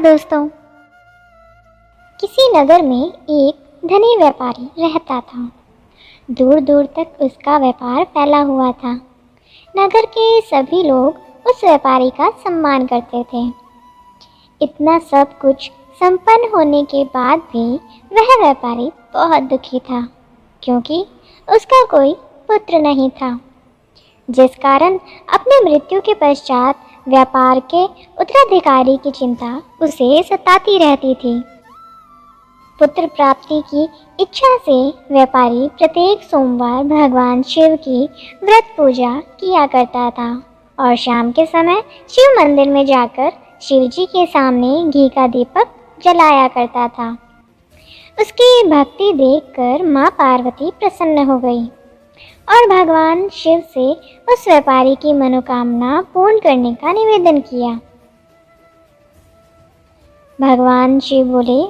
दोस्तों। किसी नगर में एक धनी व्यापारी रहता था। दूर दूर तक उसका व्यापार फैला हुआ था। नगर के सभी लोग उस व्यापारी का सम्मान करते थे। इतना सब कुछ संपन्न होने के बाद भी वह व्यापारी बहुत दुखी था, क्योंकि उसका कोई पुत्र नहीं था, जिस कारण अपने मृत्यु के पश्चात व्यापार के उत्तराधिकारी की चिंता उसे सताती रहती थी। पुत्र प्राप्ति की इच्छा से व्यापारी प्रत्येक सोमवार भगवान शिव की व्रत पूजा किया करता था और शाम के समय शिव मंदिर में जाकर शिव जी के सामने घी का दीपक जलाया करता था। उसकी भक्ति देखकर माँ पार्वती प्रसन्न हो गई और भगवान शिव से उस व्यापारी की मनोकामना पूर्ण करने का निवेदन किया। भगवान शिव बोले,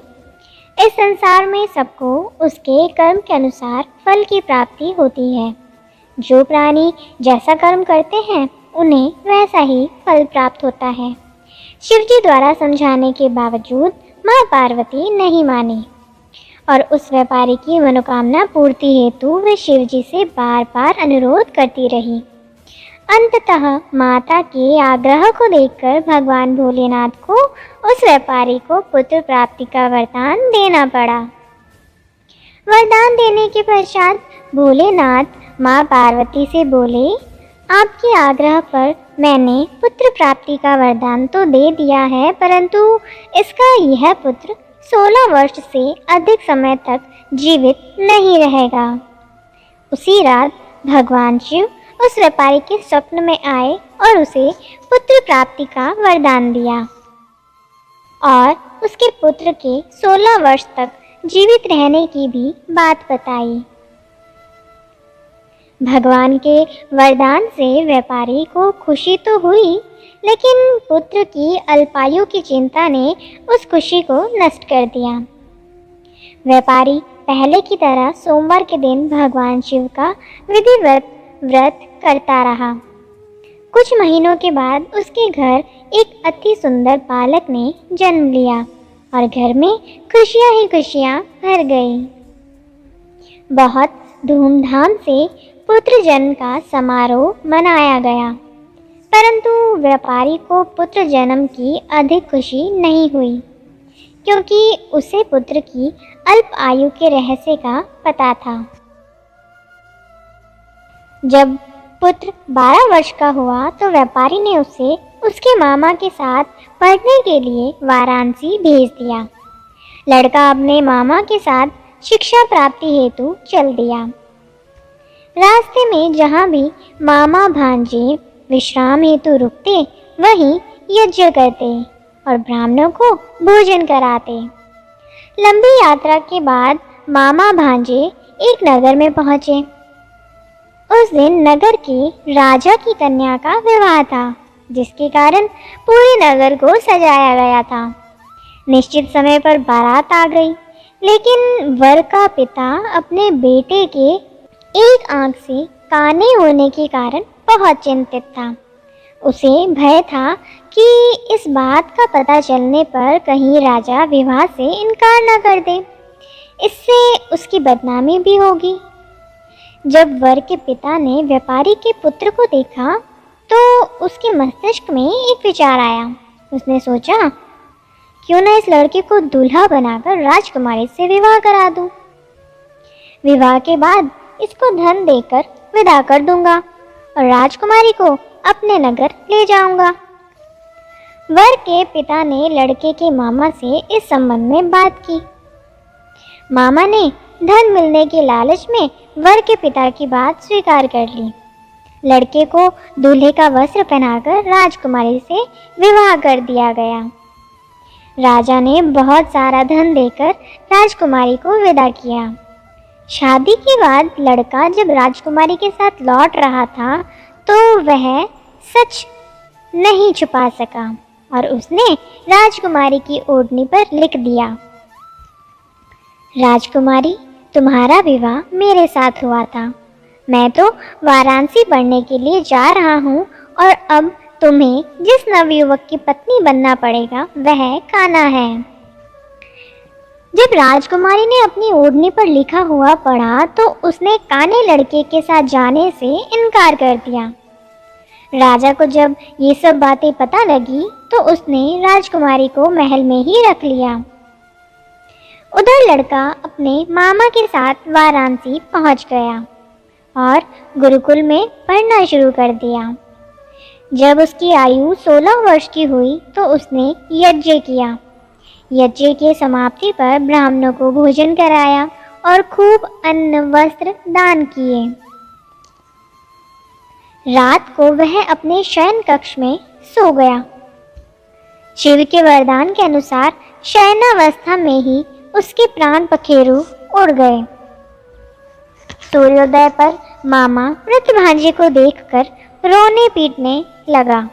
इस संसार में सबको उसके कर्म के अनुसार फल की प्राप्ति होती है। जो प्राणी जैसा कर्म करते हैं उन्हें वैसा ही फल प्राप्त होता है। शिव जी द्वारा समझाने के बावजूद माँ पार्वती नहीं मानी और उस व्यापारी की मनोकामना पूर्ति हेतु वे शिव जी से बार बार अनुरोध करती रही। अंततः माता के आग्रह को देखकर भगवान भोलेनाथ को उस व्यापारी को पुत्र प्राप्ति का वरदान देना पड़ा। वरदान देने के पश्चात भोलेनाथ माँ पार्वती से बोले, आपके आग्रह पर मैंने पुत्र प्राप्ति का वरदान तो दे दिया है, परंतु इसका यह पुत्र 16 वर्ष से अधिक समय तक जीवित नहीं रहेगा। उसी रात भगवान शिव उस व्यापारी के स्वप्न में आए और उसे पुत्र प्राप्ति का वरदान दिया और उसके पुत्र के 16 वर्ष तक जीवित रहने की भी बात बताई। भगवान के वरदान से व्यापारी को खुशी तो हुई, लेकिन पुत्र की अल्पायु की चिंता ने उस खुशी को नष्ट कर दिया। व्यापारी पहले की तरह सोमवार के दिन भगवान शिव का विधिवत व्रत करता रहा। कुछ महीनों के बाद उसके घर एक अति सुंदर बालक ने जन्म लिया और घर में खुशियां ही खुशियां भर गई। बहुत धूमधाम से पुत्र जन्म का समारोह मनाया गया, परंतु व्यापारी को पुत्र जन्म की अधिक खुशी नहीं हुई, क्योंकि उसे पुत्र की अल्प आयु के रहस्य का पता था। जब पुत्र 12 वर्ष का हुआ तो व्यापारी ने उसे उसके मामा के साथ पढ़ने के लिए वाराणसी भेज दिया। लड़का अपने मामा के साथ शिक्षा प्राप्ति हेतु चल दिया। रास्ते में जहाँ भी मामा भांजे विश्राम हेतु रुकते वहीं यज्ञ करते और ब्राह्मणों को भोजन कराते। लंबी यात्रा के बाद मामा भांजे एक नगर में पहुँचे। उस दिन नगर के राजा की कन्या का विवाह था, जिसके कारण पूरे नगर को सजाया गया था। निश्चित समय पर बारात आ गई, लेकिन वर का पिता अपने बेटे के एक आंख से काने होने के कारण बहुत चिंतित था। उसे भय था कि इस बात का पता चलने पर कहीं राजा विवाह से इनकार न कर दे, इससे उसकी बदनामी भी होगी। जब वर के पिता ने व्यापारी के पुत्र को देखा तो उसके मस्तिष्क में एक विचार आया। उसने सोचा, क्यों न इस लड़के को दूल्हा बनाकर राजकुमारी से विवाह करा दूं। विवाह के बाद इसको धन देकर विदा कर दूंगा और राजकुमारी को अपने नगर ले जाऊंगा। वर के पिता ने लड़के के मामा से इस संबंध में बात की। मामा ने धन मिलने के लालच में वर के पिता की बात स्वीकार कर ली। लड़के को दूल्हे का वस्त्र पहनाकर राजकुमारी से विवाह कर दिया गया। राजा ने बहुत सारा धन देकर राजकुमारी को विदा किया। शादी के बाद लड़का जब राजकुमारी के साथ लौट रहा था तो वह सच नहीं छुपा सका और उसने राजकुमारी की ओढ़नी पर लिख दिया, राजकुमारी, तुम्हारा विवाह मेरे साथ हुआ था। मैं तो वाराणसी पढ़ने के लिए जा रहा हूँ और अब तुम्हें जिस नवयुवक की पत्नी बनना पड़ेगा वह कान्हा है। जब राजकुमारी ने अपनी ओढ़नी पर लिखा हुआ पढ़ा तो उसने काने लड़के के साथ जाने से इनकार कर दिया। राजा को जब ये सब बातें पता लगी तो उसने राजकुमारी को महल में ही रख लिया। उधर लड़का अपने मामा के साथ वाराणसी पहुंच गया और गुरुकुल में पढ़ना शुरू कर दिया। जब उसकी आयु 16 वर्ष की हुई तो उसने यज्ञ किया। यज्ञ के समाप्ति पर ब्राह्मणों को भोजन कराया और खूब अन्न वस्त्र दान किए। रात को वह अपने शयन कक्ष में सो गया। शिव के वरदान के अनुसार शयनावस्था में ही उसके प्राण पखेरु उड़ गए। सूर्योदय पर मामा मृत भांजे को देखकर रोने पीटने लगा।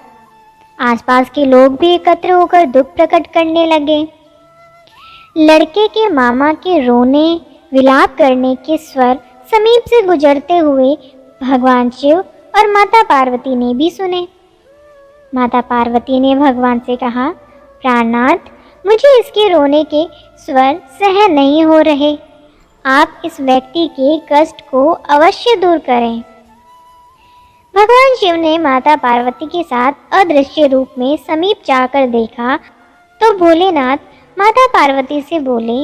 आसपास के लोग भी एकत्र होकर दुख प्रकट करने लगे। लड़के के मामा के रोने विलाप करने के स्वर समीप से गुजरते हुए भगवान शिव और माता पार्वती ने भी सुने। माता पार्वती ने भगवान से कहा, प्राणनाथ, मुझे इसके रोने के स्वर सहन नहीं हो रहे। आप इस व्यक्ति के कष्ट को अवश्य दूर करें। भगवान शिव ने माता पार्वती के साथ अदृश्य रूप में समीप जाकर देखा तो भोलेनाथ माता पार्वती से बोले,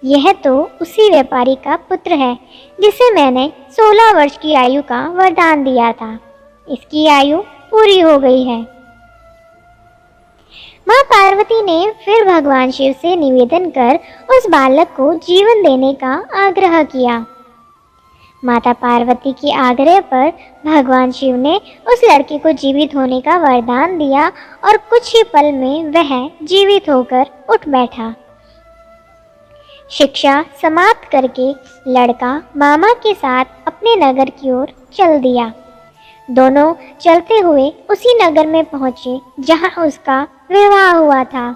यह तो उसी व्यापारी का पुत्र है जिसे मैंने 16 वर्ष की आयु का वरदान दिया था। इसकी आयु पूरी हो गई है। माँ पार्वती ने फिर भगवान शिव से निवेदन कर उस बालक को जीवन देने का आग्रह किया। माता पार्वती के आग्रह पर भगवान शिव ने उस लड़के को जीवित होने का वरदान दिया और कुछ ही पल में वह जीवित होकर उठ बैठा। शिक्षा समाप्त करके लड़का मामा के साथ अपने नगर की ओर चल दिया। दोनों चलते हुए उसी नगर में पहुंचे जहां उसका विवाह हुआ था।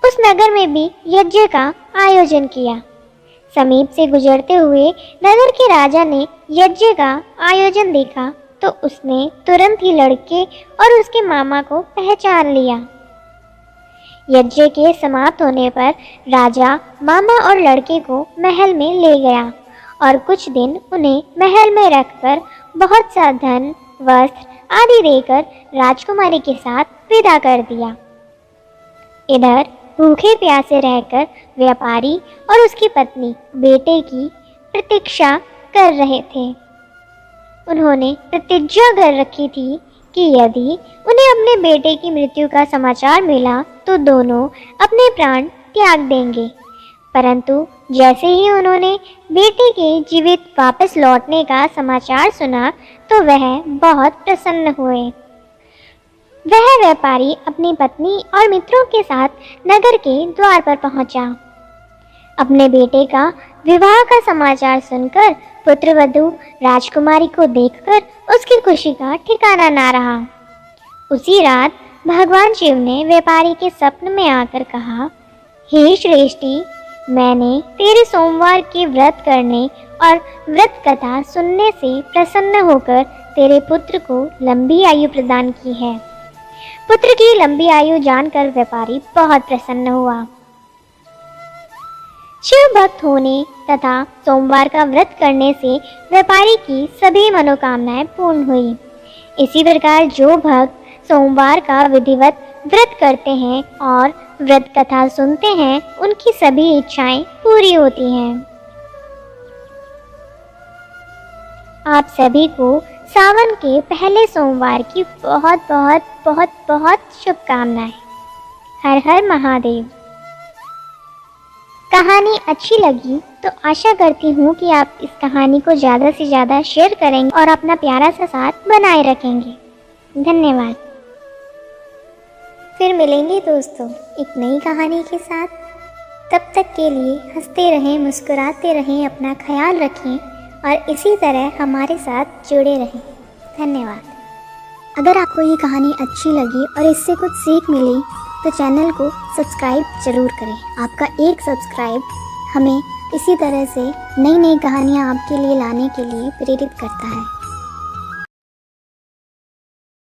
उस नगर में भी यज्ञ का आयोजन किया। समीप से गुजरते हुए नगर के राजा ने यज्ञ का आयोजन देखा तो उसने तुरंत ही लड़के और उसके मामा को पहचान लिया। यज्ञ के समाप्त होने पर राजा मामा और लड़के को महल में ले गया और कुछ दिन उन्हें महल में रखकर बहुत सा धन, वस्त्र आदि देकर राजकुमारी के साथ विदा कर दिया। इधर भूखे प्यासे रहकर व्यापारी और उसकी पत्नी बेटे की प्रतीक्षा कर रहे थे। उन्होंने प्रतिज्ञा कर रखी थी कि यदि उन्हें अपने बेटे की मृत्यु का समाचार मिला तो दोनों अपने प्राण त्याग देंगे। परंतु जैसे ही उन्होंने बेटे के जीवित वापस लौटने का समाचार सुना तो वह बहुत प्रसन्न हुए। वह व्यापारी अपनी पत्नी और मित्रों के साथ नगर के द्वार पर पहुंचा। अपने बेटे का विवाह का समाचार सुनकर पुत्रवधू राजकुमारी को देखकर उसकी खुशी का ठिकाना ना रहा। उसी रात भगवान शिव ने व्यापारी के स्वप्न में आकर कहा, हे श्रेष्ठी, मैंने तेरे सोमवार के व्रत करने और व्रत कथा सुनने से प्रसन्न होकर तेरे पुत्र को लंबी आयु प्रदान की है। पुत्र की लंबी आयु जानकर व्यापारी बहुत प्रसन्न हुआ। शिव भक्त होने तथा सोमवार का व्रत करने से व्यापारी की सभी मनोकामनाएं पूर्ण हुई। इसी प्रकार जो भक्त सोमवार का विधिवत व्रत करते हैं और व्रत कथा सुनते हैं उनकी सभी इच्छाएं पूरी होती हैं। आप सभी को सावन के पहले सोमवार की बहुत बहुत बहुत बहुत शुभकामनाएं। हर हर महादेव। कहानी अच्छी लगी तो आशा करती हूँ कि आप इस कहानी को ज़्यादा से ज़्यादा शेयर करेंगे और अपना प्यारा सा साथ बनाए रखेंगे। धन्यवाद। फिर मिलेंगे दोस्तों एक नई कहानी के साथ। तब तक के लिए हंसते रहें, मुस्कुराते रहें, अपना ख्याल रखें और इसी तरह हमारे साथ जुड़े रहें। धन्यवाद। अगर आपको ये कहानी अच्छी लगी और इससे कुछ सीख मिली तो चैनल को सब्सक्राइब ज़रूर करें। आपका एक सब्सक्राइब हमें इसी तरह से नई नई कहानियाँ आपके लिए लाने के लिए प्रेरित करता है।